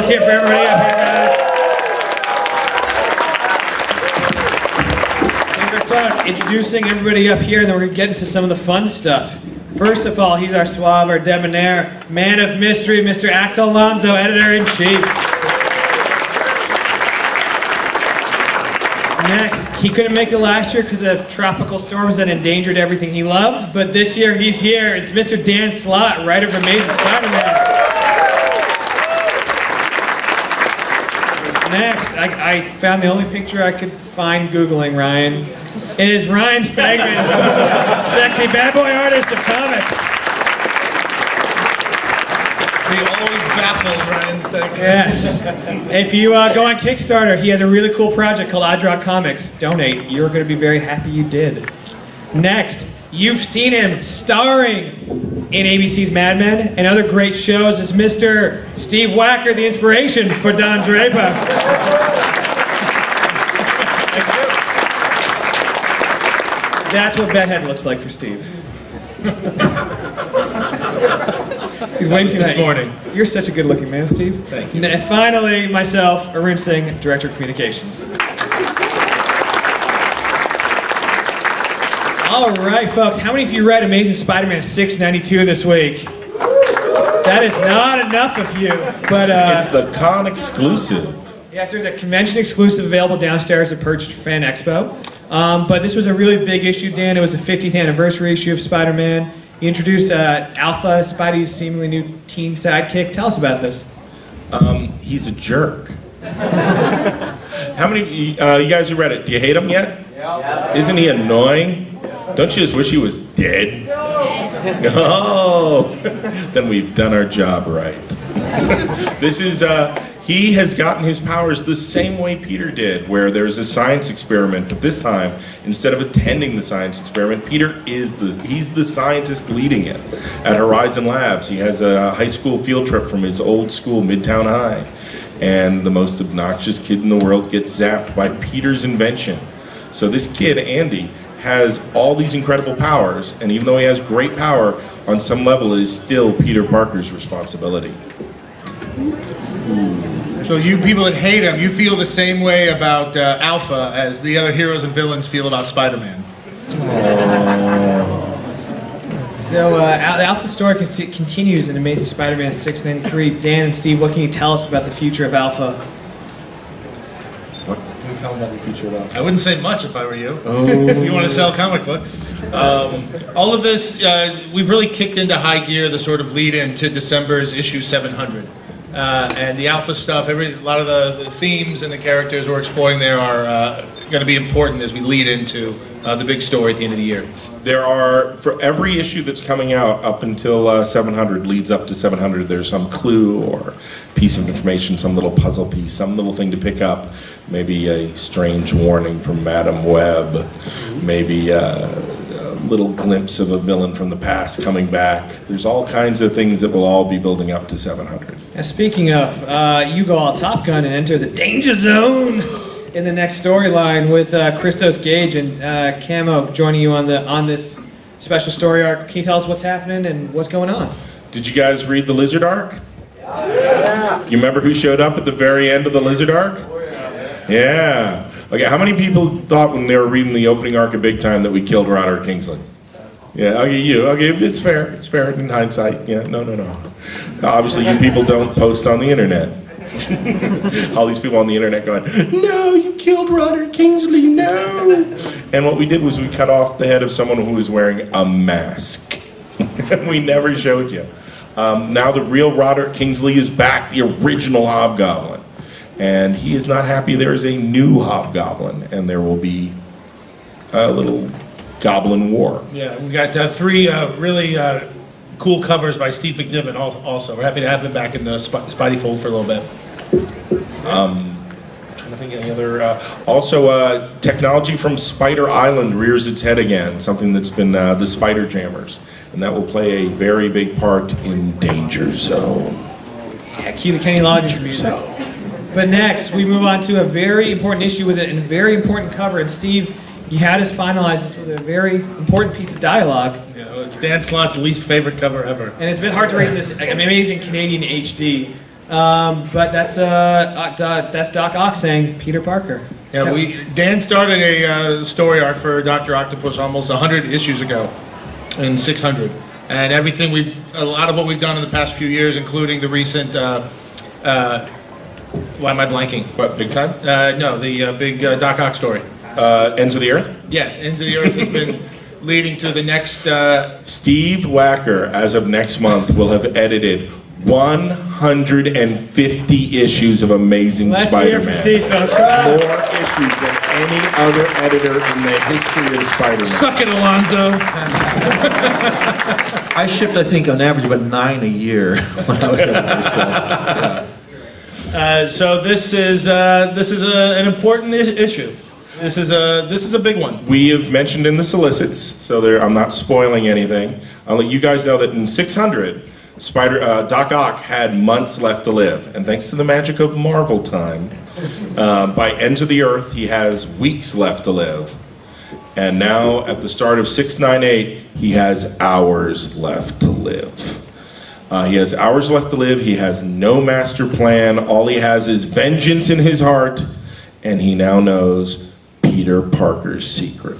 hear for everybody up here, guys. Introducing everybody up here, and then we're going to get into some of the fun stuff. First of all, he's our suave, our debonair, man of mystery, Mr. Axel Alonso, Editor-in-Chief. Next, he couldn't make it last year because of tropical storms that endangered everything he loved, but this year he's here. It's Mr. Dan Slott, writer of Amazing Spider-Man. Next, I found the only picture I could find Googling, Ryan. It is Ryan Stegman, sexy bad boy artist of comics. He always baffles Ryan Stegman. Yes. If you go on Kickstarter, he has a really cool project called I Draw Comics. Donate. You're going to be very happy you did. Next, you've seen him starring in ABC's Mad Men and other great shows as Mr. Steve Wacker, the inspiration for Don Draper. That's what Bedhead looks like for Steve. He's waiting for this morning. You're such a good-looking man, Steve. Thank you. And finally, myself, Arune Singh, Director of Communications. All right, folks. How many of you read Amazing Spider-Man 692 this week? That is not enough of you, but it's the con exclusive. Yes, there's a convention exclusive available downstairs at Purchase Fan Expo. But this was a really big issue, Dan. It was the 50th anniversary issue of Spider-Man. You introduced Alpha, Spidey's seemingly new teen sidekick. Tell us about this. He's a jerk. How many you guys who read it? Do you hate him yet? Yeah. Isn't he annoying? Don't you just wish he was dead? Oh, then we've done our job right. This is, he has gotten his powers the same way Peter did, where there's a science experiment, but this time, instead of attending the science experiment, Peter is he's the scientist leading it at Horizon Labs. He has a high school field trip from his old school, Midtown High, and the most obnoxious kid in the world gets zapped by Peter's invention. So this kid, Andy, has all these incredible powers, and even though he has great power, on some level it is still Peter Parker's responsibility. So you people that hate him, you feel the same way about Alpha as the other heroes and villains feel about Spider-Man. So the Alpha story continues in Amazing Spider-Man 693. Dan and Steve, what can you tell us about the future of Alpha? What can you tell me about the future of Alpha? I wouldn't say much if I were you. Oh. If you want to sell comic books. All of this, we've really kicked into high gear the sort of lead-in to December's issue 700. And the Alpha stuff, a lot of the themes and the characters we're exploring there are going to be important as we lead into the big story at the end of the year. There are, for every issue that's coming out up until 700, leads up to 700, there's some clue or piece of information, some little puzzle piece, some little thing to pick up. Maybe a strange warning from Madam Web, maybe a little glimpse of a villain from the past coming back. There's all kinds of things that will all be building up to 700. Now, speaking of, you go all Top Gun and enter the danger zone in the next storyline with Christos Gage and Camo joining you on this special story arc. Can you tell us what's happening and what's going on? Did you guys read the Lizard arc? Yeah. You remember who showed up at the very end of the Lizard arc? Oh, yeah. Yeah. Okay, how many people thought when they were reading the opening arc of Big Time that we killed Roderick Kingsley? Yeah, okay, you. Okay, it's fair. It's fair in hindsight. Yeah, no. Obviously, you people don't post on the internet. All these people on the internet going, no, you killed Roderick Kingsley, no. And what we did was we cut off the head of someone who was wearing a mask. And we never showed you. Now the real Roderick Kingsley is back, the original Hobgoblin. And he is not happy there is a new Hobgoblin, and there will be a little Goblin War. Yeah, we got three really cool covers by Steve McNiven also. We're happy to have him back in the Spidey fold for a little bit. I'm trying to think of any other... also, technology from Spider Island rears its head again, something that's been the Spider Jammers. And that will play a very big part in Danger Zone. Yeah, cue the Kenny Loggins music. But next, we move on to a very important issue with it and a very important cover. And Steve, you had us finalize this with a very important piece of dialogue. Yeah, well, it's Dan Slott's least favorite cover ever. And it's been hard to rate this amazing Canadian HD. But that's Doc Ock saying Peter Parker. Yeah, Dan started a story arc for Dr. Octopus almost 100 issues ago, in 600, and a lot of what we've done in the past few years, including the recent. Why am I blanking? What, Big Time? No, the big Doc Ock story. Ends of the Earth? Yes, Ends of the Earth has been leading to the next... Steve Wacker, as of next month, will have edited 150 issues of Amazing Spider-Man. Let's hear it for Steve, folks. More issues than any other editor in the history of Spider-Man. Suck it, Alonso! I shipped, I think, on average, about 9 a year when I was editor. So this is an important issue. This is a big one. We have mentioned in the solicits, so I'm not spoiling anything. I'll let you guys know that in 600, Doc Ock had months left to live, and thanks to the magic of Marvel time, by Ends of the Earth, he has weeks left to live. And now, at the start of 698, he has hours left to live. He has hours left to live. He has no master plan. All he has is vengeance in his heart, and he now knows Peter Parker's secret.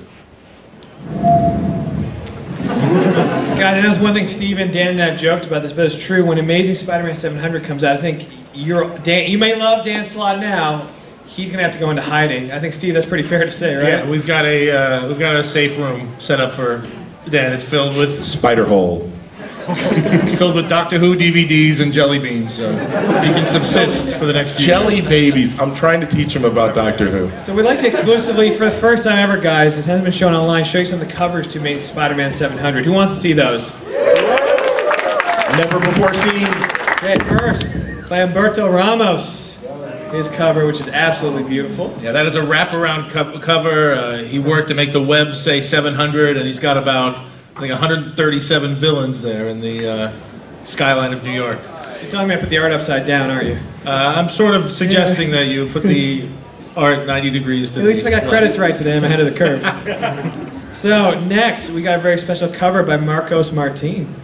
God, and that's one thing Steve and Dan and I have joked about this, but it's true. When Amazing Spider-Man 700 comes out, I think you may love Dan Slott now. He's gonna have to go into hiding. I think, Steve, that's pretty fair to say, right? Yeah, we've got a safe room set up for Dan. It's filled with Spider Hole. It's filled with Doctor Who DVDs and jelly beans, so he can subsist for the next few Jelly years. babies. I'm trying to teach him about Doctor Who. So we'd like to exclusively, for the first time ever, guys, it hasn't been shown online, show you some of the covers to Amazing Spider-Man 700. Who wants to see those? Never before seen. Okay, first, by Humberto Ramos. His cover, which is absolutely beautiful. Yeah, that is a wraparound cover. He worked to make the web say 700, and he's got about, I think, 137 villains there in the skyline of New York. You're telling me I put the art upside down, aren't you? I'm sort of suggesting that you put the art 90 degrees to At least I got credits right today. I'm ahead of the curve. So, next, we got a very special cover by Marcos Martin.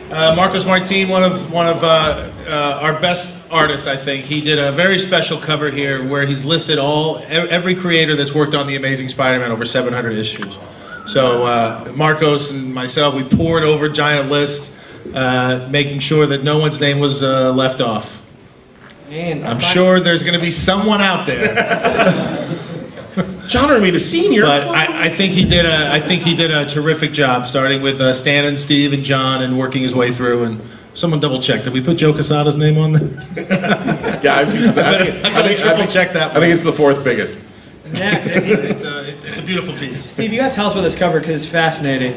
Marcos Martin, one of our best artists, I think. He did a very special cover here where he's listed every creator that's worked on the Amazing Spider-Man over 700 issues. So Marcos and myself, we poured over giant list, making sure that no one's name was left off. And I'm sure there's going to be someone out there. John Romita Sr. But I think he did a terrific job, starting with Stan and Steve and John, and working his way through. And someone double check. Did we put Joe Quesada's name on there? Yeah, I've seen that. I think triple check that one. I think it's the fourth biggest. next, It's a beautiful piece. Steve, you got to tell us about this cover because it's fascinating.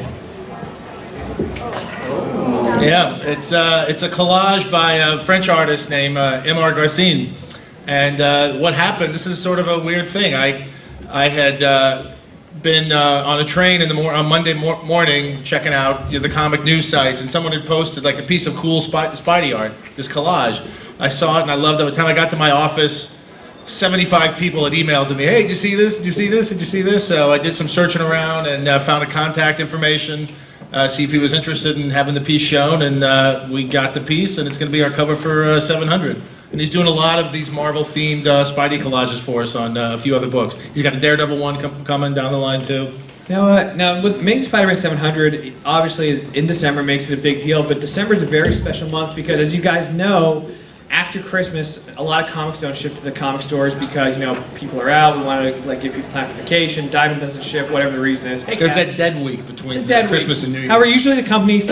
Yeah, it's a collage by a French artist named M.R. Garcin. And what happened? This is sort of a weird thing. I had been on a train on Monday morning checking out the comic news sites, and someone had posted like a piece of cool Spidey art, this collage. I saw it and I loved it. By the time I got to my office, 75 people had emailed to me, "Hey, did you see this? Did you see this? Did you see this?" So I did some searching around and found a contact information, see if he was interested in having the piece shown, and we got the piece, and it's going to be our cover for 700. And he's doing a lot of these Marvel-themed Spidey collages for us on a few other books. He's got a Daredevil one coming down the line, too. Now with Amazing Spider-Man 700, obviously in December makes it a big deal, but December is a very special month because, as you guys know, after Christmas, a lot of comics don't ship to the comic stores because, you know, people are out, we want to give people time for vacation, Diamond doesn't ship, whatever the reason is. Hey, there's that dead week between Christmas and New Year. However, usually the companies,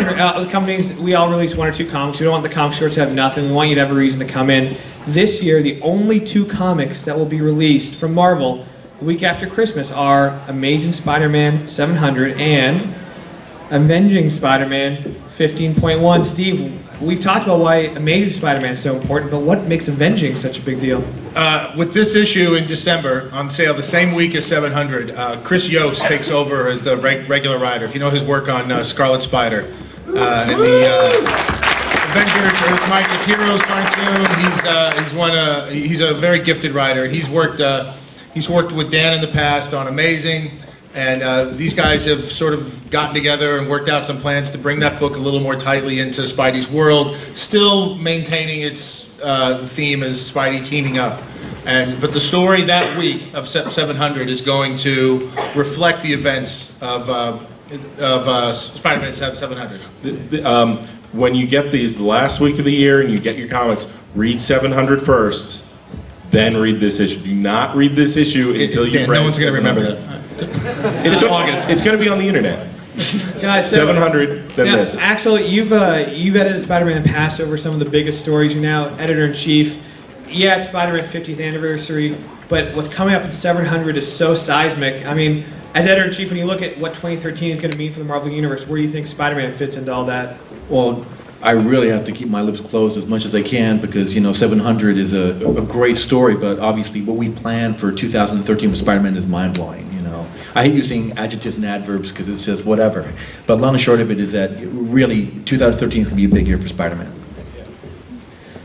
we all release 1 or 2 comics. We don't want the comic stores to have nothing. We want you to have a reason to come in. This year, the only 2 comics that will be released from Marvel the week after Christmas are Amazing Spider-Man 700 and Avenging Spider-Man 15.1. Steve, we've talked about why Amazing Spider-Man is so important, but what makes Avenging such a big deal? With this issue in December, on sale the same week as 700, Chris Yost takes over as the regular writer. If you know his work on Scarlet Spider and the Avengers, his Heroes cartoon, he's a very gifted writer. He's worked with Dan in the past on Amazing. And these guys have sort of gotten together and worked out some plans to bring that book a little more tightly into Spidey's world, still maintaining its theme as Spidey teaming up. But the story that week of 700 is going to reflect the events of Spider-Man 700. When you get these the last week of the year and you get your comics, read 700 first, then read this issue. Do not read this issue until you've read. No one's going to remember that. It's August. It's going to be on the internet. Guys, 700, then this. Axel, you've edited Spider-Man in the past over some of the biggest stories. You're now editor-in-chief. Yeah, it's Spider-Man 50th anniversary, but what's coming up in 700 is so seismic. I mean, as editor-in-chief, when you look at what 2013 is going to mean for the Marvel Universe, where do you think Spider-Man fits into all that? Well, I really have to keep my lips closed as much as I can because, 700 is a great story, but obviously what we planned for 2013 with Spider-Man is mind-blowing, I hate using adjectives and adverbs because it's just whatever. But long and short of it is that really 2013 is going to be a big year for Spider-Man.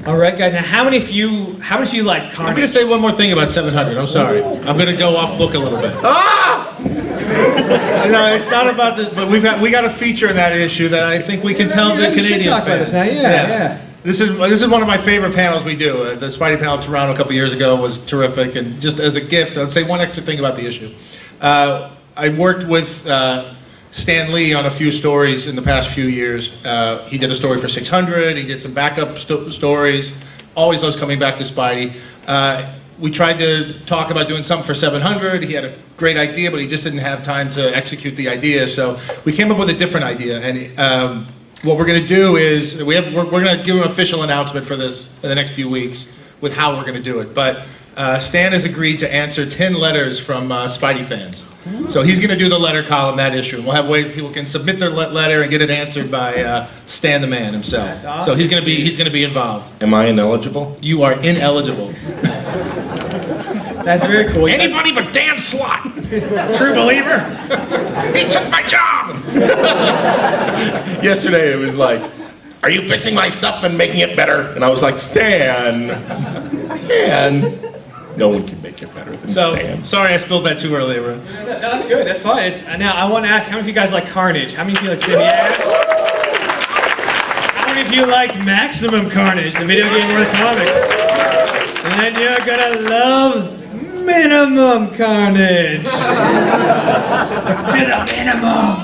All right, guys. Now, how many of you like Carnage? I'm going to say one more thing about 700. I'm sorry. I'm going to go off book a little bit. Ah! No, it's not about this, but we got a feature in that issue that I think we can tell the Canadian talk fans. about this now. Yeah. This is one of my favorite panels we do. The Spidey panel in Toronto a couple years ago was terrific, and just as a gift, I'll say one extra thing about the issue. I worked with Stan Lee on a few stories in the past few years. He did a story for 600, he did some backup stories, always those coming back to Spidey. We tried to talk about doing something for 700. He had a great idea, but he just didn't have time to execute the idea, so we came up with a different idea. And what we're going to do is, we're going to give an official announcement for this in the next few weeks with how we're going to do it. But Stan has agreed to answer 10 letters from Spidey fans. So he's going to do the letter column that issue. And we'll have ways people can submit their letter and get it answered by Stan the man himself. That's awesome. So he's going to be involved. Am I ineligible? You are ineligible. That's very cool. Anybody but Dan Slott. True believer. He took my job. Yesterday it was like, are you fixing my stuff and making it better? And I was like, Stan. No one can make it better than Stan. Sorry I spilled that too early, Arun. No, that's good. That's fine. Now, I want to ask, how many of you guys like Carnage? How many of you like Sim? Yeah. How many of you like Maximum Carnage, the video game or the comics? And then you're going to love Minimum Carnage. To the minimum.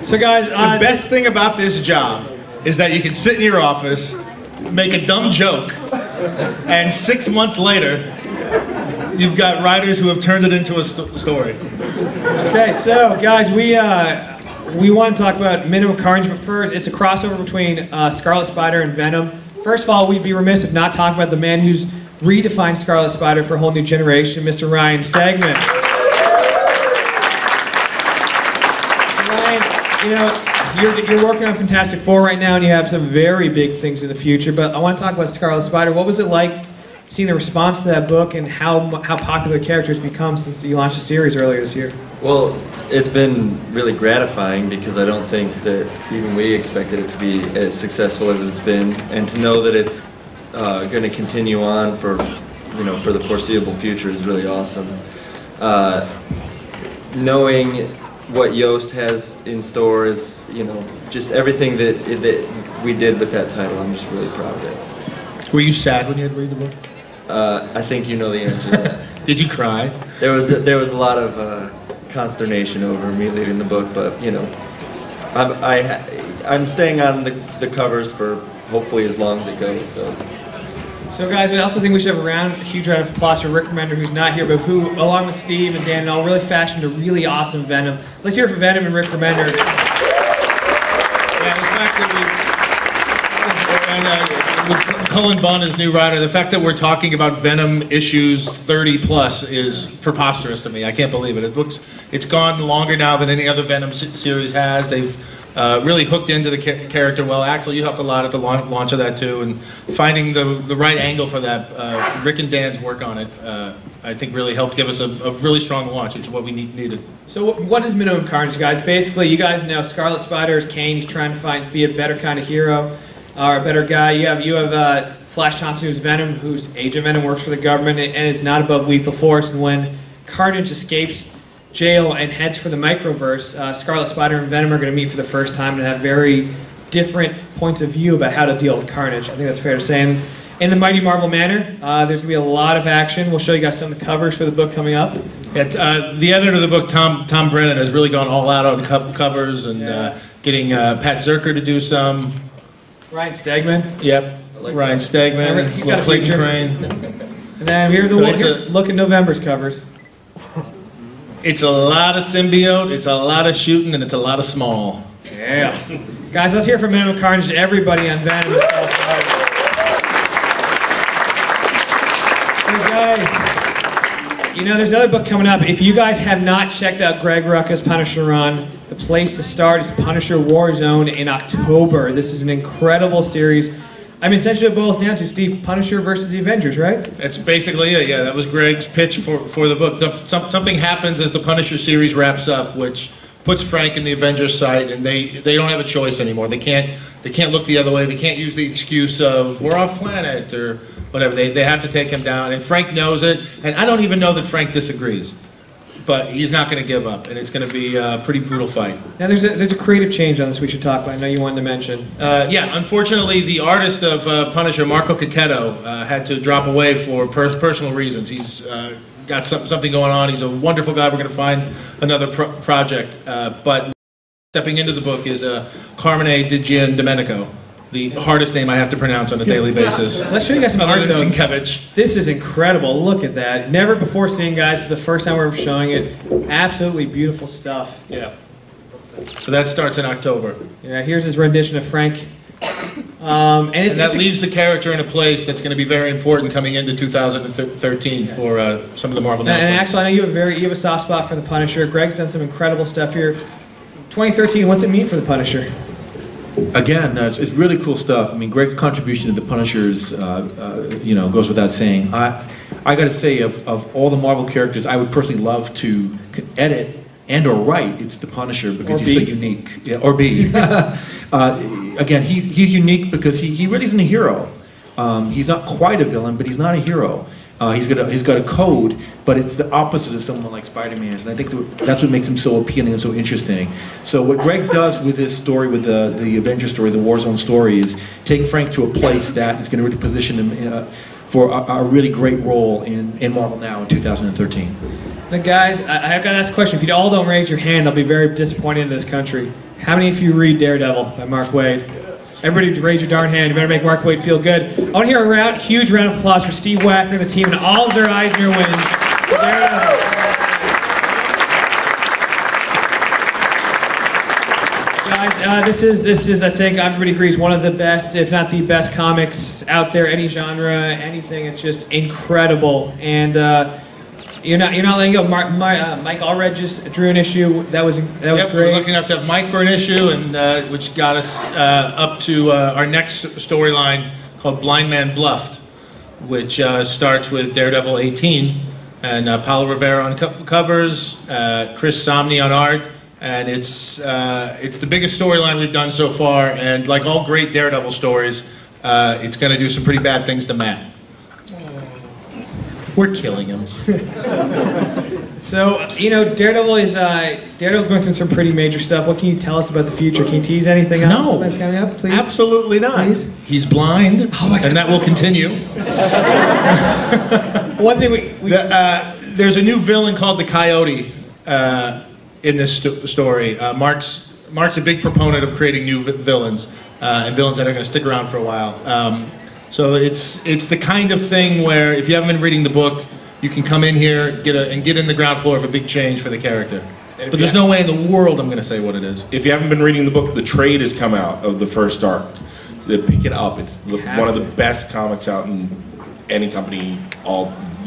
So guys, the best thing about this job is that you can sit in your office, make a dumb joke, and 6 months later, you've got writers who have turned it into a story. Okay, so guys, we want to talk about Minimum Carnage, but first, it's a crossover between Scarlet Spider and Venom. First of all, we'd be remiss if not talking about the man who's redefined Scarlet Spider for a whole new generation, Mr. Ryan Stegman. Ryan, you're working on Fantastic Four right now, and you have some very big things in the future, but I want to talk about Scarlet Spider. What was it like seeing the response to that book and how popular the character has become since you launched the series earlier this year? Well, it's been really gratifying because I don't think that even we expected it to be as successful as it's been, and to know that it's going to continue on for the foreseeable future is really awesome. Knowing what Yost has in store is, just everything that we did with that title. I'm just really proud of it. Were you sad when you had to read the book? I think you know the answer to that. Did you cry? There was a lot of consternation over me leaving the book, but I'm staying on the covers for hopefully as long as it goes. So guys, I also think we should have a huge round of applause for Rick Remender, who's not here, but who, along with Steve and Dan and all, really fashioned a really awesome Venom. Let's hear it for Venom and Rick Remender. Yeah, the fact that with Cullen Bunn as new writer, the fact that we're talking about Venom issues 30 plus is preposterous to me. I can't believe it. It's gone longer now than any other Venom series has. They've really hooked into the character well. Axel, you helped a lot at the launch of that too, and finding the right angle for that. Rick and Dan's work on it, I think, really helped give us a really strong launch, which is what we needed. So what is Minimum Carnage, guys? Basically, you guys know Scarlet Spider is Kane. He's trying to be a better kind of hero, or a better guy. You have Flash Thompson, who's Venom, who's Agent Venom, works for the government, and is not above lethal force. And when Carnage escapes jail and heads for the Microverse, Scarlet Spider and Venom are going to meet for the first time and have very different points of view about how to deal with Carnage. I think that's fair to say. And in the Mighty Marvel manner, there's going to be a lot of action. We'll show you guys some of the covers for the book coming up. Yeah, the editor of the book, Tom Brennan, has really gone all out on covers and getting Pat Zerker to do some. Ryan Stegman. Yep, like Ryan Stegman, got a Clayton picture. Crane. And then here's look at November's covers. It's a lot of symbiote, it's a lot of shooting, and it's a lot of small. Yeah. Guys, let's hear from Venom Carnage. Everybody on Venom is so excited. Hey guys, you know there's another book coming up. If you guys have not checked out Greg Rucka's Punisher run, the place to start is Punisher Warzone in October. This is an incredible series. I mean, essentially it boils down to, Steve, Punisher versus the Avengers, right? That's basically it, yeah. That was Greg's pitch for the book. Something happens as the Punisher series wraps up, which puts Frank in the Avengers side, and they don't have a choice anymore. They can't look the other way. They can't use the excuse of, we're off planet, or whatever. They have to take him down, and Frank knows it. And I don't even know that Frank disagrees. But he's not going to give up, and it's going to be a pretty brutal fight. Now, there's a creative change on this we should talk about. I know you wanted to mention. Yeah, unfortunately, the artist of Punisher, Marco Cacchetto, had to drop away for personal reasons. He's got something going on. He's a wonderful guy. We're going to find another project. But stepping into the book is Carmine Di Giandomenico, the hardest name I have to pronounce on a daily basis. Let's show you guys some other art, than though. Sienkiewicz. This is incredible. Look at that. Never before seen, guys. This is the first time we're showing it. Absolutely beautiful stuff. Yeah. So that starts in October. Yeah, here's his rendition of Frank. And that leaves the character in a place that's going to be very important coming into 2013 for some of the Marvel. And actually, I know you have a soft spot for the Punisher. Greg's done some incredible stuff here. 2013, what's it mean for the Punisher? Again, it's really cool stuff. I mean, Greg's contribution to the Punishers, goes without saying. I got to say, of all the Marvel characters, I would personally love to edit and or write. It's the Punisher because he's so unique. Yeah, or B. Again, he's unique because he really isn't a hero. He's not quite a villain, but he's not a hero. He's got a code, but it's the opposite of someone like Spider-Man's, and I think that's what makes him so appealing and so interesting. So what Greg does with this story, with the Avengers story, the Warzone story, is take Frank to a place that is going to really position him for a really great role in Marvel now in 2013. Now guys, I've got to ask a question. If you all don't raise your hand, I'll be very disappointed in this country. How many of you read Daredevil by Mark Waid? Everybody raise your darn hand. You better make Mark Waid feel good. I want to hear a huge round of applause for Steve Wacker and the team and all of their Eisner wins. Guys, this is, I think, everybody agrees, one of the best, if not the best comics out there, any genre, anything. It's just incredible. And you're not letting go. Mike Allred just drew an issue. That was great. We're lucky enough to have Mike for an issue, and which got us up to our next storyline called Blind Man Bluffed, which starts with Daredevil 18 and Paulo Rivera on covers, Chris Somney on art, and it's the biggest storyline we've done so far. And like all great Daredevil stories, it's going to do some pretty bad things to Matt. We're killing him. So, Daredevil's going through some pretty major stuff. What can you tell us about the future? Can you tease anything else coming up, please? Absolutely not. Please? He's blind, and that will continue. One thing there's a new villain called the Coyote in this story. Mark's a big proponent of creating new villains, and villains that are going to stick around for a while. So it's the kind of thing where if you haven't been reading the book, you can come in here get in the ground floor of a big change for the character. But there's no way in the world I'm going to say what it is. If you haven't been reading the book, the trade has come out of the first arc. So pick it up. It's one of the best comics out in any company,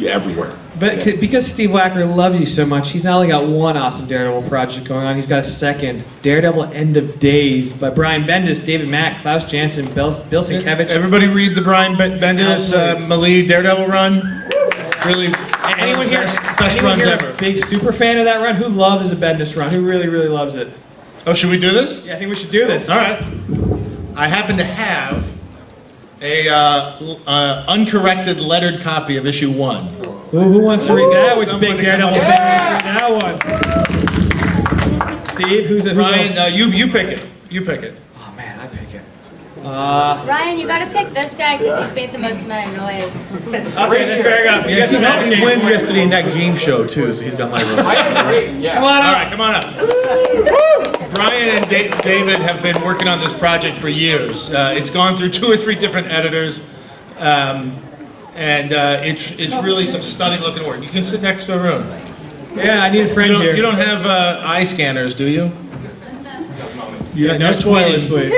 everywhere. But because Steve Wacker loves you so much, he's not only got one awesome Daredevil project going on, he's got a second, Daredevil End of Days by Brian Bendis, David Mack, Klaus Janson, Bill Sienkiewicz. Everybody read the Brian Bendis, Malie Daredevil run. Really, anyone here, best runs ever. Big super fan of that run? Who loves the Bendis run? Who really, really loves it? Oh, should we do this? Yeah, I think we should do this. All right. I happen to have a uncorrected lettered copy of issue 1. Who wants to read that? Which big Somebody Daredevil come fan up. wants to read that one? Steve, who's it? Ryan, you pick it. You pick it. Oh man, I pick it. Ryan, you gotta pick this guy because he's made the most amount of noise. Okay, then fair enough. You Yeah, got he the helped me magic win for it. yesterday in that game show too, so he's got my vote. Come on All up. right, come on up. Brian and David have been working on this project for years. It's gone through 2 or 3 different editors, and it's really some stunning looking work. You can sit next to Arune. Yeah, I need a friend here. You don't have eye scanners, do you? Yeah, no spoilers, please.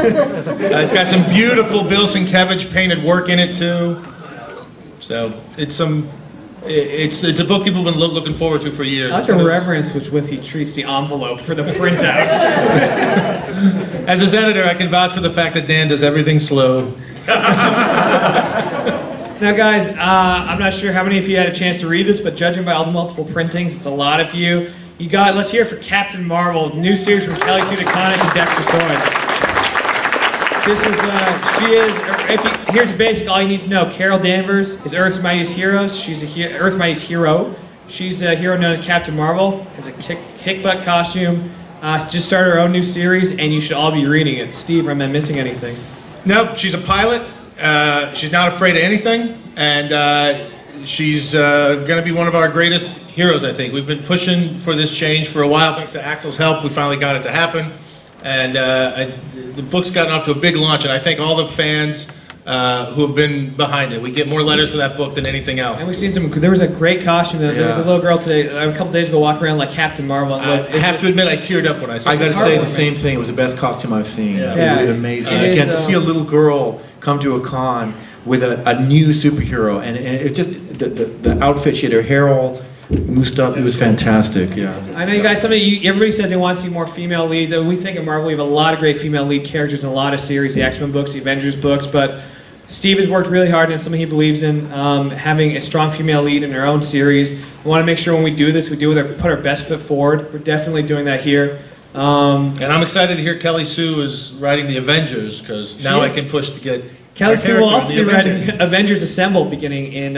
It's got some beautiful Bill Sienkiewicz painted work in it too. So it's a book people have been looking forward to for years. I like the reverence with which he treats the envelope for the printout. As his editor, I can vouch for the fact that Dan does everything slow. Now guys, I'm not sure how many of you had a chance to read this, but judging by all the multiple printings, it's a lot of you. Let's hear it for Captain Marvel, new series from Kelly Sue DeConnick and Dexter Soy. Here's basic, all you need to know. Carol Danvers is Earth's Mightiest Hero. She's Earth's Mightiest Hero. She's a hero known as Captain Marvel. Has a kick-butt costume. Just started her own new series, and you should all be reading it. Steve, am I missing anything? Nope, she's a pilot. She's not afraid of anything, and she's going to be one of our greatest heroes, I think. We've been pushing for this change for a while. Thanks to Axel's help, we finally got it to happen. And the book's gotten off to a big launch, and I thank all the fans who have been behind it. We get more letters for that book than anything else. And we've seen there was a great costume. There was a little girl today, a couple days ago, walking around like Captain Marvel. I have to admit, I teared up when I saw it. I got to say the same thing. It was the best costume I've seen. Yeah. It was amazing. It Again, is, to see a little girl come to a con with a new superhero, and it just the outfit. She had her hair all moosed up. It was fantastic. Yeah. I know you guys. Everybody says they want to see more female leads. We think at Marvel we have a lot of great female lead characters in a lot of series, the X-Men books, the Avengers books. But Steve has worked really hard, and it's something he believes in, having a strong female lead in her own series. We want to make sure when we do this, we put our best foot forward. We're definitely doing that here. And I'm excited to hear Kelly Sue is writing the Avengers, because now I can push to get Kelly Sue will also character be in the Avengers. writing Avengers Assemble beginning in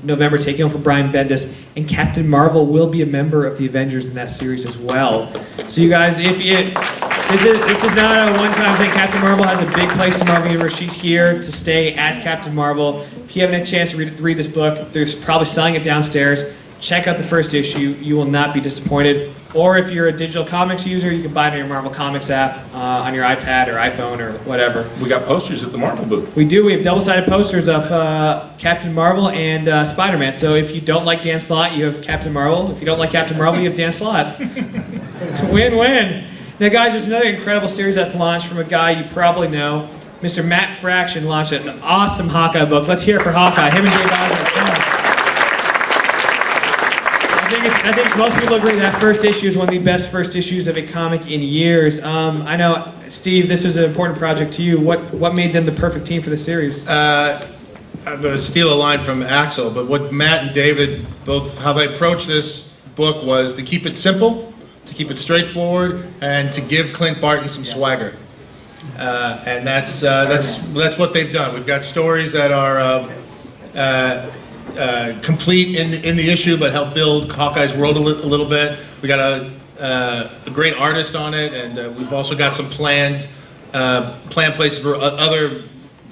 November, taking over for Brian Bendis, and Captain Marvel will be a member of the Avengers in that series as well. So you guys, this is not a one-time thing. Captain Marvel has a big place in the Marvel Universe. She's here to stay as Captain Marvel. If you haven't had a chance to read this book, they're probably selling it downstairs. Check out the first issue. You will not be disappointed. Or if you're a digital comics user, you can buy it on your Marvel Comics app on your iPad or iPhone or whatever. We got posters at the Marvel booth. We do. We have double-sided posters of Captain Marvel and Spider-Man. So if you don't like Dan Slott, you have Captain Marvel. If you don't like Captain Marvel, you have Dan Slott. Win-win. Now, guys, there's another incredible series that's launched from a guy you probably know. Mr. Matt Fraction launched an awesome Hawkeye book. Let's hear it for Hawkeye. Him and Dave Eisner. I think most people agree that first issue is one of the best first issues of a comic in years. I know, Steve, this was an important project to you. What made them the perfect team for the series? I'm going to steal a line from Axel, but what Matt and David both, how they approached this book was to keep it simple, to keep it straightforward, and to give Clint Barton some swagger. And that's what they've done. We've got stories that are complete in the issue, but help build Hawkeye's world a little bit. We got a great artist on it, and we've also got some planned places where other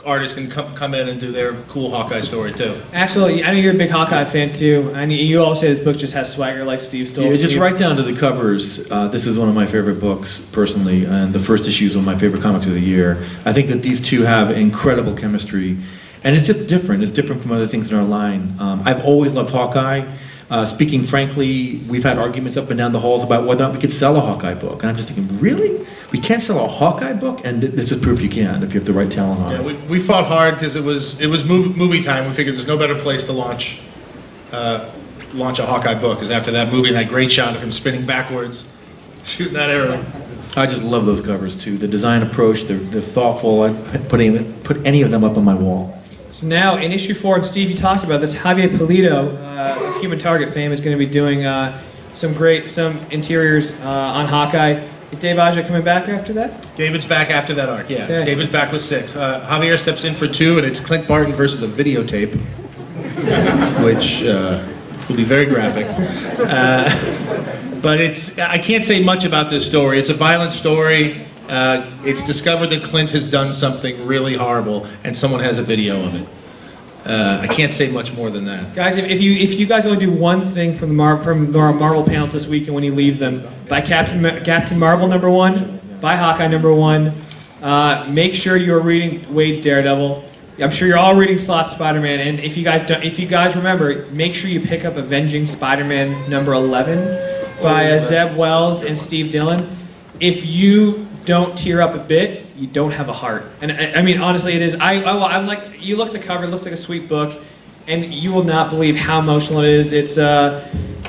artists can come in and do their cool Hawkeye story too. Axel, I know you're a big Hawkeye fan too. I mean, you all say this book just has swagger like Steve stole. Yeah, just right down to the covers. This is one of my favorite books, personally, and the first issue is one of my favorite comics of the year. I think that these two have incredible chemistry, and it's just different. It's different from other things in our line. I've always loved Hawkeye. Speaking frankly, we've had arguments up and down the halls about whether or not we could sell a Hawkeye book, and I'm just thinking, really? We can't sell a Hawkeye book? And this is proof you can if you have the right talent on it. Yeah, we fought hard because it was movie time. We figured there's no better place to launch a Hawkeye book, because after that movie, that great shot of him spinning backwards, shooting that arrow. I just love those covers too. The design approach, they're thoughtful. I put any of them up on my wall. So now, in issue 4, and Steve, you talked about this, Javier Pulido of Human Target fame is going to be doing some interiors on Hawkeye. Is Dave Aja coming back after that? David's back after that arc, yeah. Okay. David's back with 6. Javier steps in for 2, and it's Clint Barton versus a videotape, which will be very graphic. But I can't say much about this story. It's a violent story. It's discovered that Clint has done something really horrible, and someone has a video of it. I can't say much more than that. Guys, if you guys only do one thing from the Marvel panels this week, and when you leave them, buy Captain Marvel #1, buy Hawkeye #1. Make sure you're reading Wade's Daredevil. I'm sure you're all reading Slott's Spider-Man, and if you guys remember, make sure you pick up Avenging Spider-Man #11 by Zeb Wells and Steve Dillon. If you don't tear up a bit, you don't have a heart. And I mean, honestly, it is. I'm like, you look at the cover, it looks like a sweet book, and you will not believe how emotional it is. It's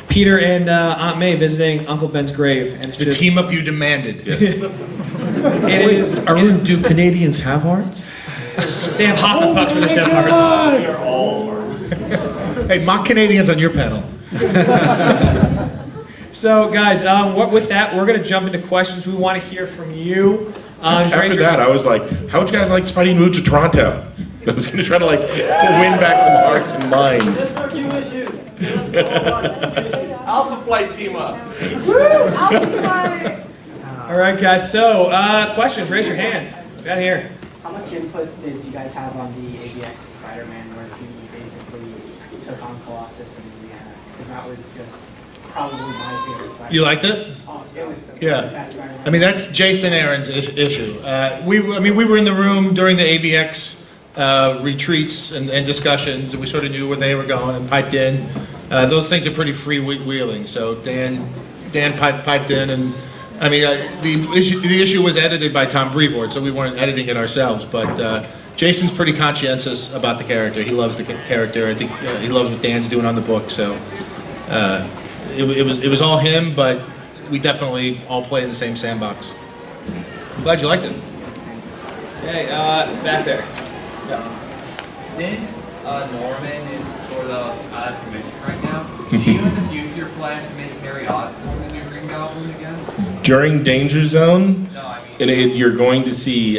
Peter and Aunt May visiting Uncle Ben's grave, and it's The just, team up you demanded. it is. Arune, do Canadians have hearts? They have hockey pucks for the chef hearts. They're all hearts. Hey, mock Canadians on your panel. So, guys, with that, we're going to jump into questions. We want to hear from you. After that, I was like, how would you guys like Spidey move to Toronto? I was going to try to win back some hearts and minds. Alpha Flight team up. All right, guys. So, questions. Raise your hands. Got here. How much input did you guys have on the AVX Spider-Man where he basically took on Colossus in Indiana? Because that was just probably my favorite Spider-Man. You liked it? Oh, it was the Yeah. best Spider-Man. I mean, that's Jason Aaron's issue. We were in the room during the AVX retreats and discussions, and we sort of knew where they were going and piped in. Those things are pretty freewheeling. So Dan piped in, and I mean, the issue was edited by Tom Brevoort, so we weren't editing it ourselves. But Jason's pretty conscientious about the character. He loves the character. I think he loves what Dan's doing on the book. So it was all him, but we definitely all play in the same sandbox. I'm glad you liked it. Okay, back there. Since Norman is sort of out of commission right now, do you have to use your plan to make Harry Osborn the new Green Goblin again? During Danger Zone, No, I mean... you're going to see,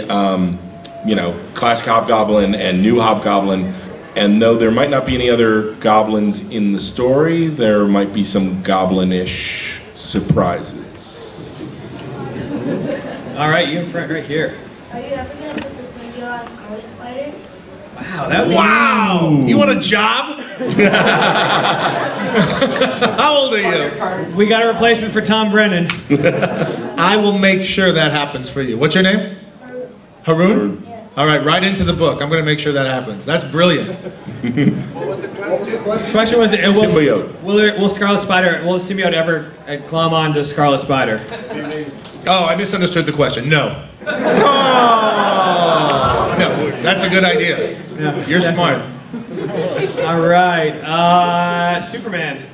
classic Hobgoblin and new Hobgoblin. And though there might not be any other goblins in the story, there might be some goblin-ish surprises. All right, you in front right here. Are you ever going to put the symbiote on Scarlet Spider? Wow, that was... Wow! You want a job? How old are you? We got a replacement for Tom Brennan. I will make sure that happens for you. What's your name? Haroon? Yeah. All right, right into the book. I'm going to make sure that happens. That's brilliant. The question was, Symbiote. will Scarlet Spider, will the symbiote ever glom on to Scarlet Spider? Oh, I misunderstood the question. No. Oh! No, that's a good idea. Yeah, You're smart. All right, Superman.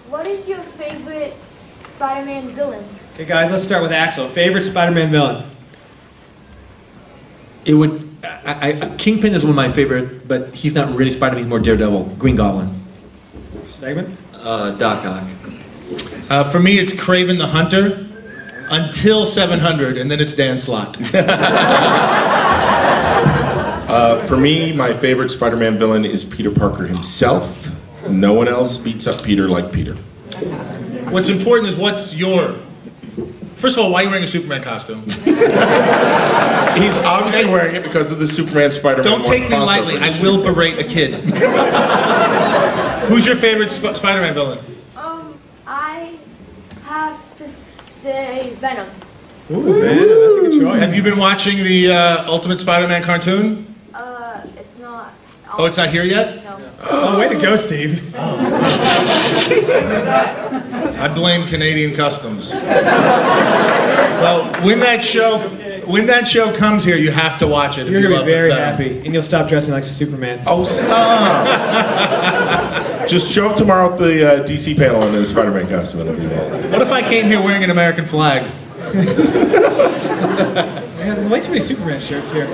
What is your favorite Spider-Man villain? Okay, guys, let's start with Axel. Favorite Spider-Man villain? It would. Kingpin is one of my favorite, but he's not really Spider-Man. He's more Daredevil, Green Goblin. Stegman? Doc Ock. For me, it's Kraven the Hunter until 700, and then it's Dan Slott. For me, my favorite Spider-Man villain is Peter Parker himself. No one else beats up Peter like Peter. What's important is what's your... First of all, why are you wearing a Superman costume? He's obviously wearing it because of the Superman Spider-Man. Don't take me lightly. I will berate a kid. Who's your favorite Spider-Man villain? I have to say Venom. Ooh, man, that's a good choice. Have you been watching the Ultimate Spider-Man cartoon? It's not. Oh, it's not here yet? No. Oh, way to go, Steve. I blame Canadian customs. Well, when that show comes here, you have to watch it. You're if you going to love be very Venom. happy, and you'll stop dressing like Superman. Oh, stop! Just show up tomorrow at the DC panel in a Spider-Man costume. It'll be well. What if I came here wearing an American flag? Man, there's way too many Superman shirts here.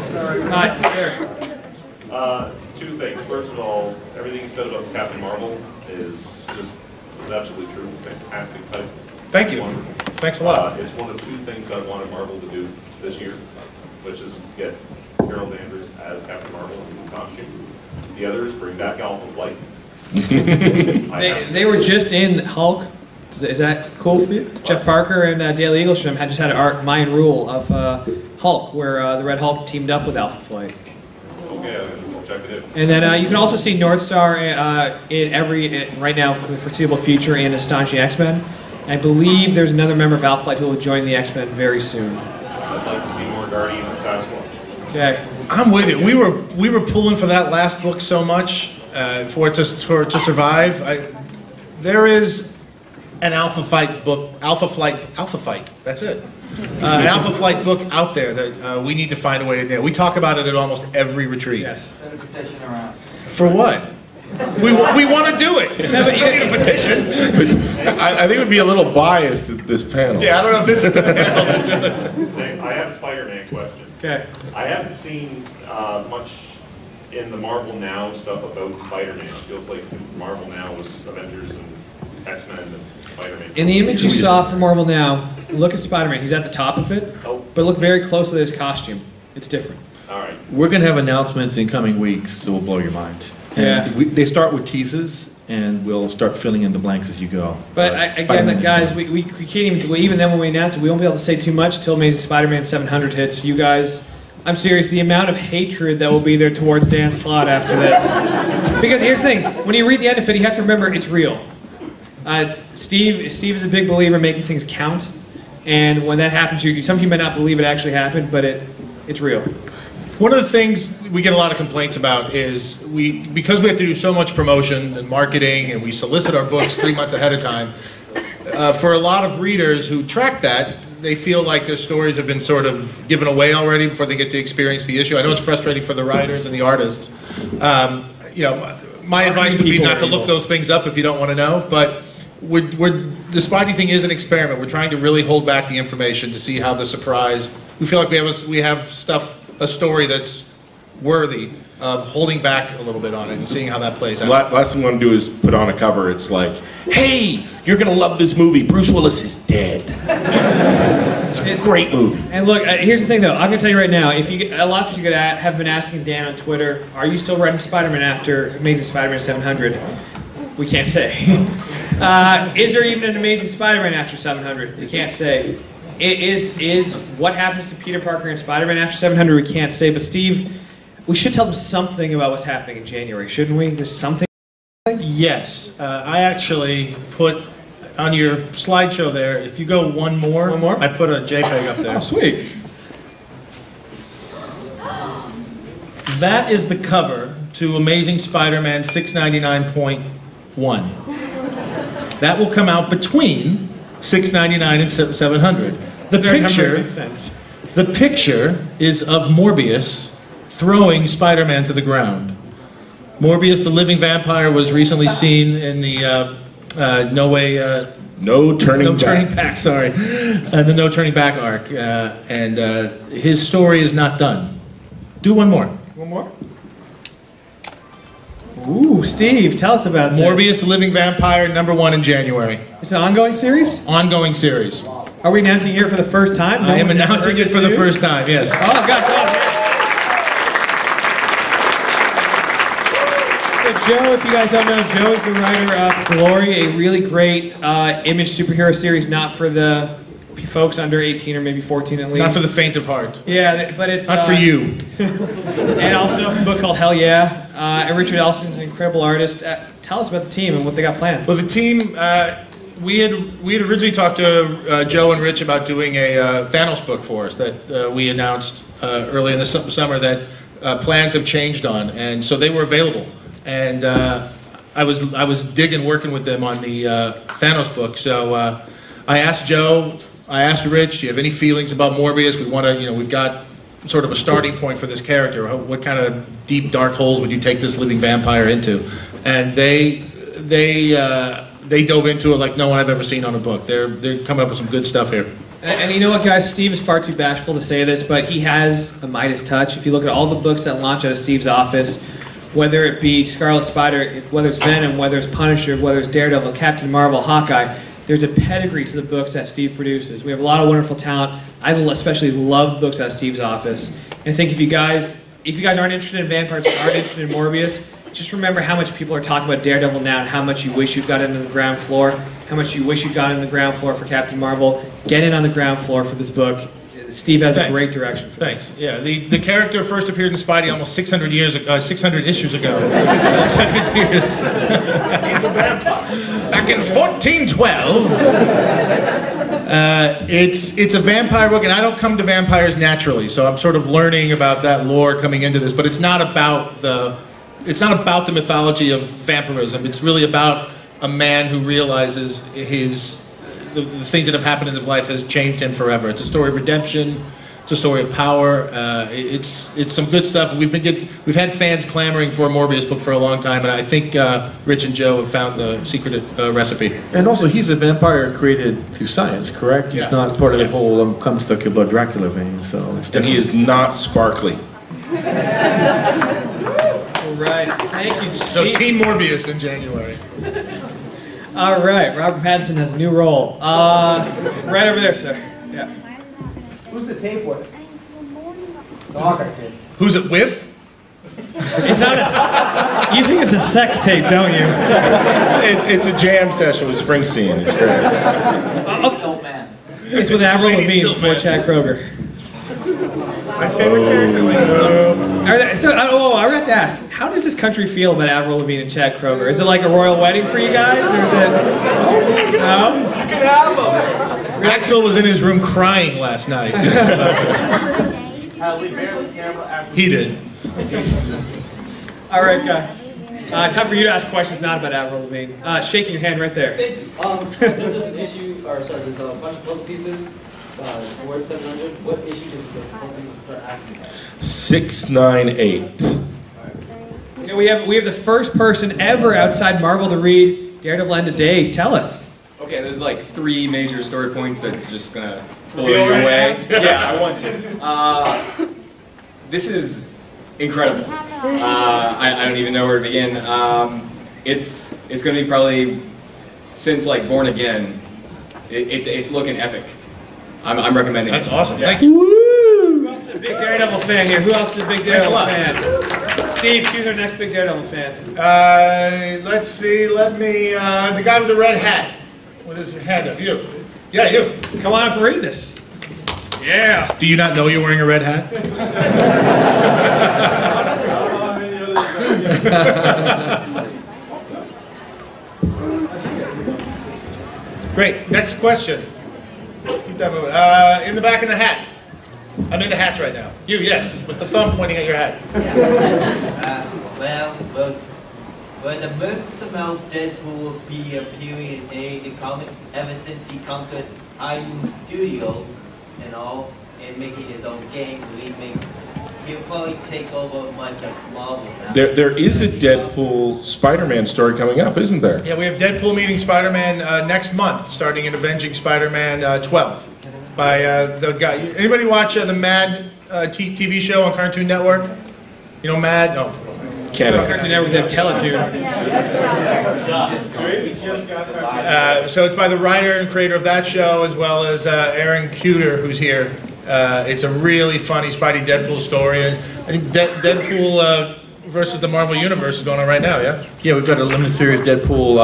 Eric. Two things. First of all, everything you said about Captain Marvel is absolutely true. Fantastic type. Thank you. Wonderful. Thanks a lot. It's one of two things I wanted Marvel to do this year, which is get Carol Danvers as Captain Marvel in the costume. The other is bring back Alpha Flight. They were just in Hulk. Is that cool for you? Jeff Parker and Dale Eaglesham had just had an art Mayan rule of Hulk, where the Red Hulk teamed up with Alpha Flight. Okay, we'll check it out. And then you can also see North Star right now for the foreseeable future in Astonishing X-Men. I believe there's another member of Alpha Flight who will join the X-Men very soon. I'd like to see more Guardian and Sasquatch. Okay. I'm with you. We were pulling for that last book so much for it to survive. There is an Alpha Flight book. That's it. An Alpha Flight book out there that we need to find a way to do. We talk about it at almost every retreat. Yes. Send a petition around. For what? We want to do it. No, but we need a petition. I think it would be a little biased at this panel. Yeah, I don't know if this is the panel to do it. I have a Spider-Man question. Okay. I haven't seen much in the Marvel Now stuff about Spider-Man. It feels like Marvel Now was Avengers and X-Men and Spider-Man. In the image you saw from Marvel Now, look at Spider-Man. He's at the top of it, but look very closely at his costume. It's different. All right. We're going to have announcements in coming weeks that will blow your mind. And they start with teases, and we'll start filling in the blanks as you go. But again, guys, we can't even then when we announce it, we won't be able to say too much until maybe Spider-Man 700 hits. You guys, I'm serious, the amount of hatred that will be there towards Dan Slott after this. Because here's the thing, when you read the end of it, you have to remember it's real. Steve is a big believer in making things count, and when that happens, some of you might not believe it actually happened, but it's real. One of the things we get a lot of complaints about is because we have to do so much promotion and marketing and we solicit our books 3 months ahead of time, for a lot of readers who track that, they feel like their stories have been sort of given away already before they get to experience the issue. I know it's frustrating for the writers and the artists. My advice would be not to look those things up if you don't want to know, but the Spidey thing is an experiment. We're trying to really hold back the information to see how the surprise. We feel like we have a story that's worthy of holding back a little bit on it and seeing how that plays out. Last thing we want to do is put on a cover. It's like, hey, you're going to love this movie. Bruce Willis is dead. It's a great movie. And look, here's the thing though. I'm going to tell you right now, a lot of you have been asking Dan on Twitter, are you still writing Spider-Man after Amazing Spider-Man 700? We can't say. Is there even an Amazing Spider-Man after 700? We can't say. It is what happens to Peter Parker and Spider-Man after 700, we can't say. But Steve, we should tell them something about what's happening in January, shouldn't we? There's something? Yes. I actually put on your slideshow there, if you go one more, I put a JPEG up there. Oh, sweet. That is the cover to Amazing Spider-Man 699.1. That will come out between 699 and 700. The picture is of Morbius throwing Spider-Man to the ground. Morbius, the living vampire, was recently seen in the No Turning Back. Sorry, the No Turning Back arc, and his story is not done. Do one more. One more. Ooh, Steve, tell us about Morbius, the living vampire, #1 in January. It's an ongoing series? Ongoing series. Are we announcing it for the first time? I am announcing it for the first time, yes. Oh, God. So Joe, if you guys don't know, Joe is the writer of Glory, a really great image superhero series, not for the folks under 18 or maybe 14 at least. Not for the faint of heart. Yeah, but it's... Not for you. And also a book called Hell Yeah. And Richard Elston's an incredible artist. Tell us about the team and what they got planned. Well, the team, we had originally talked to Joe and Rich about doing a Thanos book for us that we announced early in the summer that plans have changed on, and so they were available. And I was digging working with them on the Thanos book. So I asked Joe, I asked Rich, do you have any feelings about Morbius? We want to, we've got sort of a starting point for this character. What kind of deep, dark holes would you take this living vampire into? And they dove into it like no one I've ever seen on a book. They're coming up with some good stuff here. And you know what, guys? Steve is far too bashful to say this, but he has a Midas touch. If you look at all the books that launch out of Steve's office, whether it be Scarlet Spider, whether it's Venom, whether it's Punisher, whether it's Daredevil, Captain Marvel, Hawkeye, there's a pedigree to the books that Steve produces. We have a lot of wonderful talent. I especially love books out of Steve's office. And I think if you guys aren't interested in vampires, or aren't interested in Morbius, just remember how much people are talking about Daredevil now and how much you wish you'd got into the ground floor, how much you wish you'd got in the ground floor for Captain Marvel. Get in on the ground floor for this book. Steve has a great direction for Thanks. Yeah, the character first appeared in Spidey almost 600 issues ago. 600 years. He's a vampire. Back in 1412. It's a vampire book, and I don't come to vampires naturally, so I'm sort of learning about that lore coming into this. But it's not about the mythology of vampirism. It's really about a man who realizes the things that have happened in his life has changed him forever. It's a story of redemption. It's a story of power. It's some good stuff. We've had fans clamoring for a Morbius book for a long time, and I think Rich and Joe have found the secret recipe. And also, he's a vampire created through science, correct? He's not part of the whole come stuck your blood Dracula vein. So, and he is not sparkly. All right, thank you. So Team Morbius in January. All right, Robert Pattinson has a new role. Right over there, sir. Yeah. Who's the tape with? The Hawkeye tape. Who's it with? It's not you think it's a sex tape, don't you? It's a jam session with Springsteen. It's great. It's with Avril Lavigne before Chad Kroger. My favorite character, Lady Slott. I have to ask, how does this country feel about Avril Lavigne and Chad Kroger? Is it like a royal wedding for you guys, or is it? No? You can have them. Axel was in his room crying last night. We barely care about Avril. He did. All right, guys. Time for you to ask questions not about Avril Lavigne. Shaking your hand right there. So there's an issue, there's a bunch of puzzle pieces. Word 700. What issue did the puzzle pieces start acting at? 698. You know, we have the first person ever outside Marvel to read Daredevil End of Days. Tell us. Okay, there's like 3 major story points that are just gonna blow you away. Yeah, I want to. This is incredible. I don't even know where to begin. It's gonna be probably since like Born Again. It's looking epic. I'm recommending That's it. awesome. Yeah. Thank you. Who else is a big Daredevil fan here? Who else is a big Daredevil fan? Steve, choose our next big Daredevil fan. Let's see. Let me. The guy with the red hat, with his hand up. You. Yeah, you. Come on up and read this. Yeah. Do you not know you're wearing a red hat? Great. Next question. Keep that moving. In the back of the hat. I'm into hats right now. You, yes, with the thumb pointing at your hat. Well, the myth about Deadpool be appearing in the comics ever since he conquered IU Studios and all, and making his own game, he'll probably take over much of Marvel now. There is a Deadpool Spider-Man story coming up, isn't there? Yeah, we have Deadpool meeting Spider-Man next month, starting in Avenging Spider-Man 12. By the guy. Anybody watch the Mad TV show on Cartoon Network? You know Mad? No. Canada. Cartoon Network, they have Teletoon. So it's by the writer and creator of that show, as well as Aaron Kuder, who's here. It's a really funny Spidey Deadpool story, and I think Deadpool versus the Marvel Universe is going on right now. Yeah. Yeah, we've got a limited series Deadpool.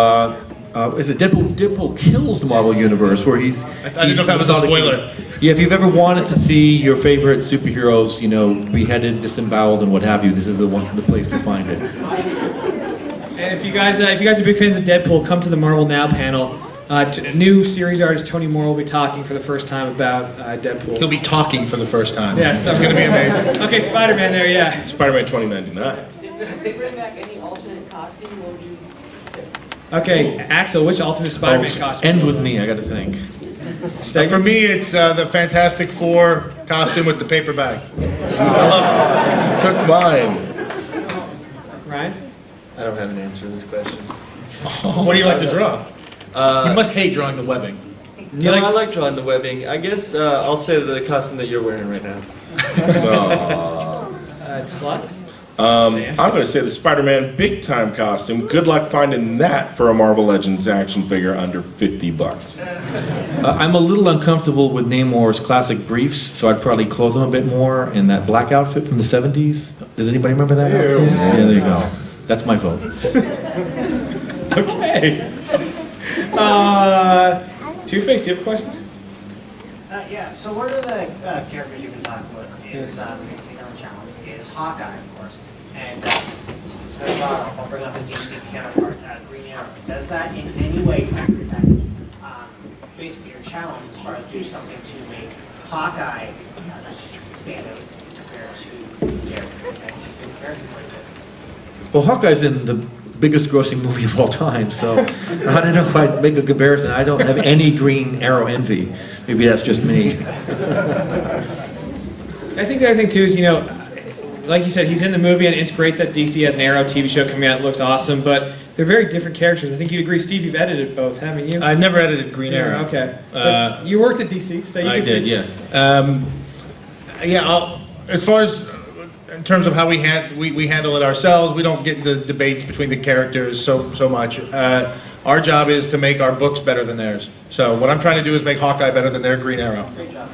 Is it Deadpool kills the Marvel Universe, where he's... I didn't know if that was a spoiler. Yeah, if you've ever wanted to see your favorite superheroes, you know, beheaded, disemboweled, and what have you, this is the place to find it. And if you guys are big fans of Deadpool, come to the Marvel Now panel. New series artist Tony Moore will be talking for the first time about Deadpool. He'll be talking for the first time. Yeah, it's going to be amazing. Okay, Spider-Man there, yeah. Spider-Man 2099. If they bring back any alternate costume, what would you pick? Okay, Axel, which alternate Spider-Man costume? End with me, I gotta think. For me, it's the Fantastic Four costume with the paper bag. I love it. Took mine. Ryan? I don't have an answer to this question. What do you like to draw? You must hate drawing the webbing. No, I like drawing the webbing. I guess I'll say the costume that you're wearing right now. Slott? I'm going to say the Spider-Man big time costume. Good luck finding that for a Marvel Legends action figure under $50. I'm a little uncomfortable with Namor's classic briefs, so I'd probably clothe him a bit more in that black outfit from the 70s. Does anybody remember that outfit? Yeah, there you go. That's my vote. Okay. Two-Face, do you have a question? Yeah, so one of the characters you've been talking about is, is Hawkeye, of course. And I'll bring up his DC counterpart, Green Arrow. Does that in any way affect basically your challenge as far as do something to make Hawkeye stand out compared to characters like that? Well, Hawkeye's in the biggest grossing movie of all time, so I don't know if I'd make a comparison. I don't have any Green Arrow envy. Maybe that's just me. I think the other thing too is, like you said, he's in the movie, and it's great that DC has an Arrow TV show coming out. It looks awesome, but they're very different characters. I think you'd agree, Steve. You've edited both, haven't you? I've never edited Green Arrow. Okay. But you worked at DC, so you I could did, see. yeah. As far as in terms of how we handle it ourselves, we don't get into debates between the characters so much. Our job is to make our books better than theirs. So what I'm trying to do is make Hawkeye better than their Green Arrow. Great job.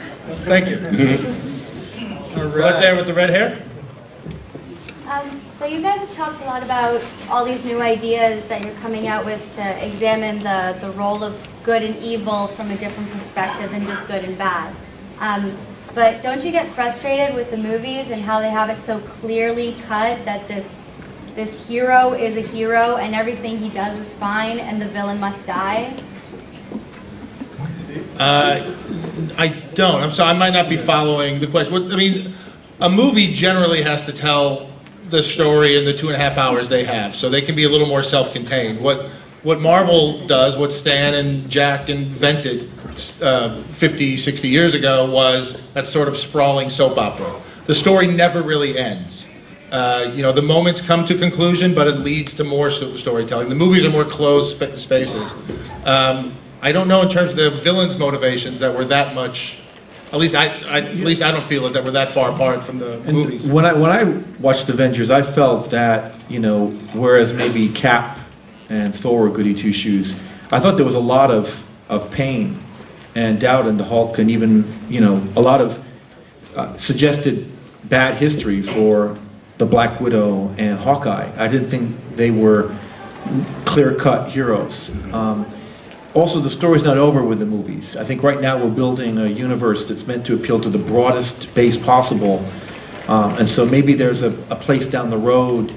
Thank you. All right. Right there with the red hair. So you guys have talked a lot about all these new ideas that you're coming out with to examine the role of good and evil from a different perspective than just good and bad. But don't you get frustrated with the movies and how they have it so clearly cut that this hero is a hero and everything he does is fine and the villain must die? I don't. I'm sorry. I might not be following the question. I mean, a movie generally has to tell the story in the 2.5 hours they have, so they can be a little more self-contained. What Marvel does, what Stan and Jack invented 50, 60 years ago was that sort of sprawling soap opera. The story never really ends. The moments come to conclusion, but it leads to more storytelling. The movies are more closed spaces. I don't know in terms of the villains' motivations that were that much. At least I don't feel it that we're that far apart from the movies. When I watched Avengers, I felt that whereas maybe Cap and Thor were goody two shoes, I thought there was a lot of pain and doubt in the Hulk, and even a lot of suggested bad history for the Black Widow and Hawkeye. I didn't think they were clear-cut heroes. Also, the story's not over with the movies. I think right now we're building a universe that's meant to appeal to the broadest base possible, and so maybe there's a place down the road,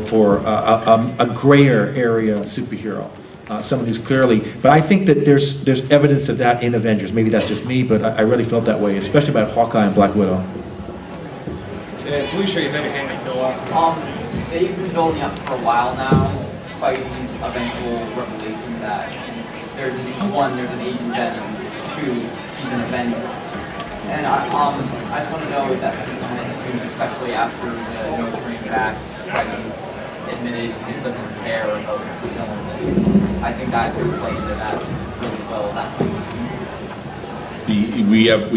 for a grayer area superhero, someone who's clearly. But I think that there's evidence of that in Avengers. Maybe that's just me, but I really felt that way, especially about Hawkeye and Black Widow. Blue shirt, you've had your hand up for a while. They've been building up for a while now, Spidey's eventual revelation that there's an Agent Venom, 2, he's an Avenger. And I just want to know if that's coming soon, especially after the no turning back, Spidey admitted he doesn't care about the villain. I think that was played into that really well. We have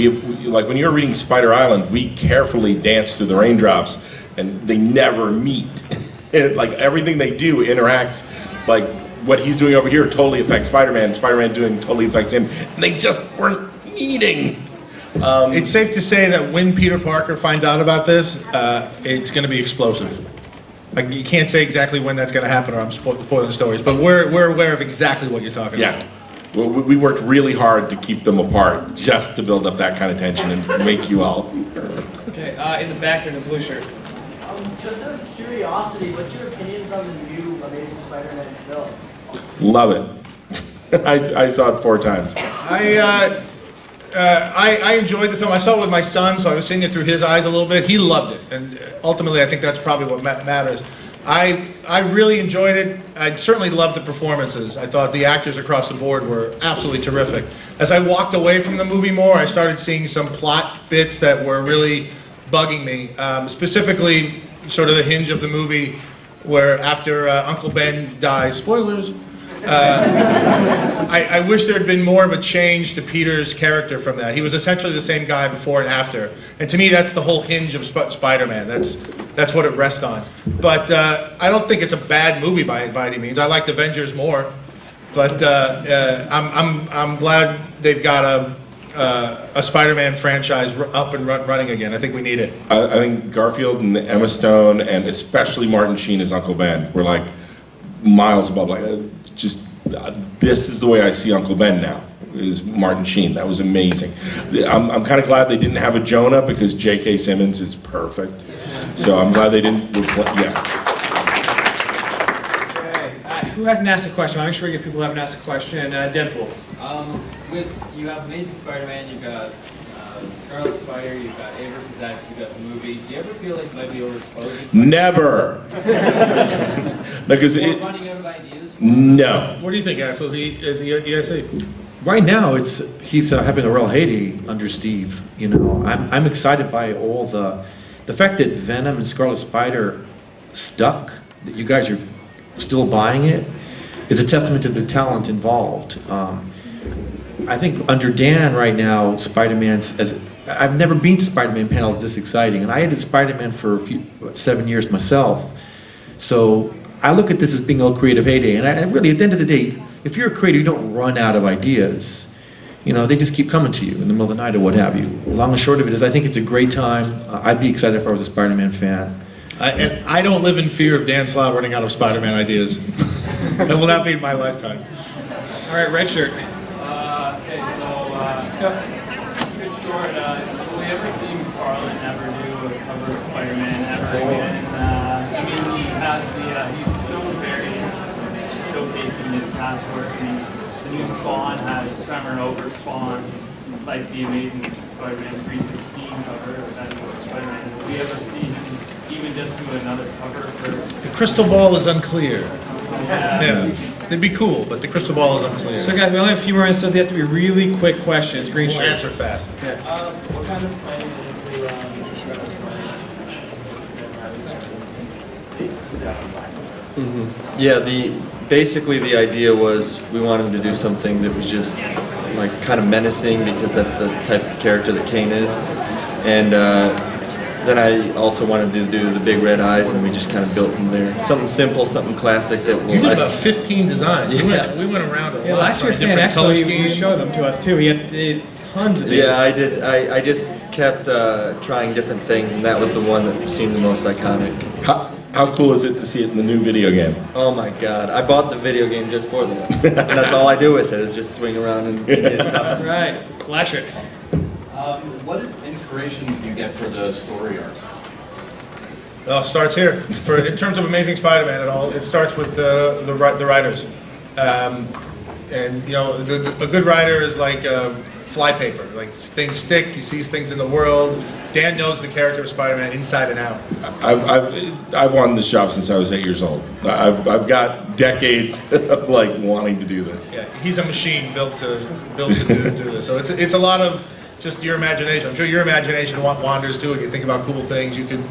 like when you're reading Spider Island, we carefully dance through the raindrops, and they never meet. Like everything they do interacts. Like what he's doing over here totally affects Spider-Man. Spider-Man doing totally affects him. And they just weren't meeting. It's safe to say that when Peter Parker finds out about this, it's going to be explosive. You can't say exactly when that's going to happen, or I'm spoiling stories. But we're aware of exactly what you're talking about. Well, we worked really hard to keep them apart, just to build up that kind of tension and make you all. Okay, in the back in the blue shirt. Just out of curiosity, what's your opinions on the new Amazing Spider-Man film? Love it. I saw it 4 times. I enjoyed the film. I saw it with my son, so I was seeing it through his eyes a little bit. He loved it, and ultimately I think that's probably what matters. I really enjoyed it. I certainly loved the performances. I thought the actors across the board were absolutely terrific. As I walked away from the movie more, I started seeing some plot bits that were really bugging me. Specifically, sort of the hinge of the movie where after Uncle Ben dies, spoilers, I wish there had been more of a change to Peter's character from that. He was essentially the same guy before and after. And to me, that's the whole hinge of Spider-Man. that's what it rests on. But I don't think it's a bad movie by any means. I liked Avengers more, but I'm glad they've got a Spider-Man franchise up and running again. I think we need it. I think Garfield and Emma Stone, and especially Martin Sheen as Uncle Ben, were like miles above. Like, this is the way I see Uncle Ben now. Is Martin Sheen. That was amazing. I'm kind of glad they didn't have a Jonah because J.K. Simmons is perfect. So I'm glad they didn't. Yeah. Okay. Who hasn't asked a question? I'll make sure we get people who haven't asked a question. Deadpool. You have Amazing Spider-Man, you've got Scarlet Spider, you've got A vs. X, you've got the movie. Do you ever feel like you might be overexposing? Never. Because running out of ideas? No. What do you think, Axel? Is he ESC? Right now, he's having a real heyday under Steve. You know, I'm excited by all the fact that Venom and Scarlet Spider stuck. That you guys are still buying it is a testament to the talent involved. I think under Dan right now, I've never been to Spider-Man panels this exciting, and I did Spider-Man for 7 years myself. So I look at this as being a creative heyday, and I really, at the end of the day, if you're a creator, you don't run out of ideas. You know, they just keep coming to you in the middle of the night or what have you. Long and short of it is, I think it's a great time. I'd be excited if I was a Spider-Man fan. And I don't live in fear of Dan Slott running out of Spider-Man ideas. That will not be in my lifetime. All right, red shirt. Okay, so, keep it short. Will we ever see McFarlane ever do a cover of Spider-Man ever again? I mean, he's still very showcasing his past work. I mean, the new Spawn has Tremor over Spawn, like the Amazing Spider-Man 316 cover of that new Spider-Man. Will we ever see him even just do another cover for... The crystal ball is unclear. Yeah. It'd be cool, but the crystal ball is unclear. So guys, we only have a few more minutes, so they have to be really quick questions. Green We'll shirt. answer fast. Okay. What kind of planning Yeah, basically the idea was we wanted to do something that was just like kind of menacing because that's the type of character that Kane is, and then I also wanted to do the big red eyes, and we just kind of built from there. Something simple, something classic that will. You did about 15 designs. Yeah. We went around a lot. Yeah, last year different Fan color Expo, schemes. you showed them to us too. He had tons of these. Yeah, I did. I just kept trying different things, and that was the one that seemed the most iconic. How cool is it to see it in the new video game? Oh my God! I bought the video game just for that, and that's all I do with it is just swing around and his custom. Right, flash it. What inspirations do you get for the story arcs? Well, it starts here. In terms of Amazing Spider-Man, it starts with the writers, and you know, a good writer is like flypaper. Like things stick. He sees things in the world. Dan knows the character of Spider-Man inside and out. I've wanted this job since I was 8 years old. I've got decades of like wanting to do this. Yeah, he's a machine built to do this. So it's a lot of just your imagination. I'm sure your imagination wanders too. You think about cool things you could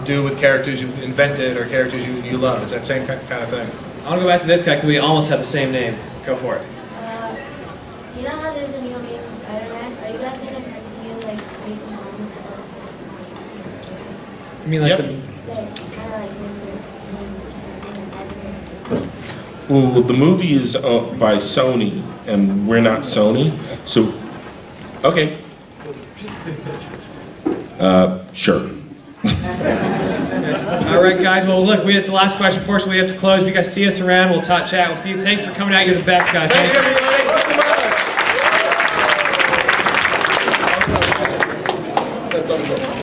do with characters you've invented or characters you love. It's that same kind of thing. I want to go back to this guy because we almost have the same name. Go for it. You know how there's a new Amazing Spider-Man? Are you guys going to continue like making movies or? You mean like Yep. Well, the movie is by Sony, and we're not Sony, so okay. Sure. All right, guys. Well, look, it's the last question. Fortunately, we have to close. If you guys see us around, we'll chat with you. Thanks for coming out. You're the best, guys. Thanks, everybody.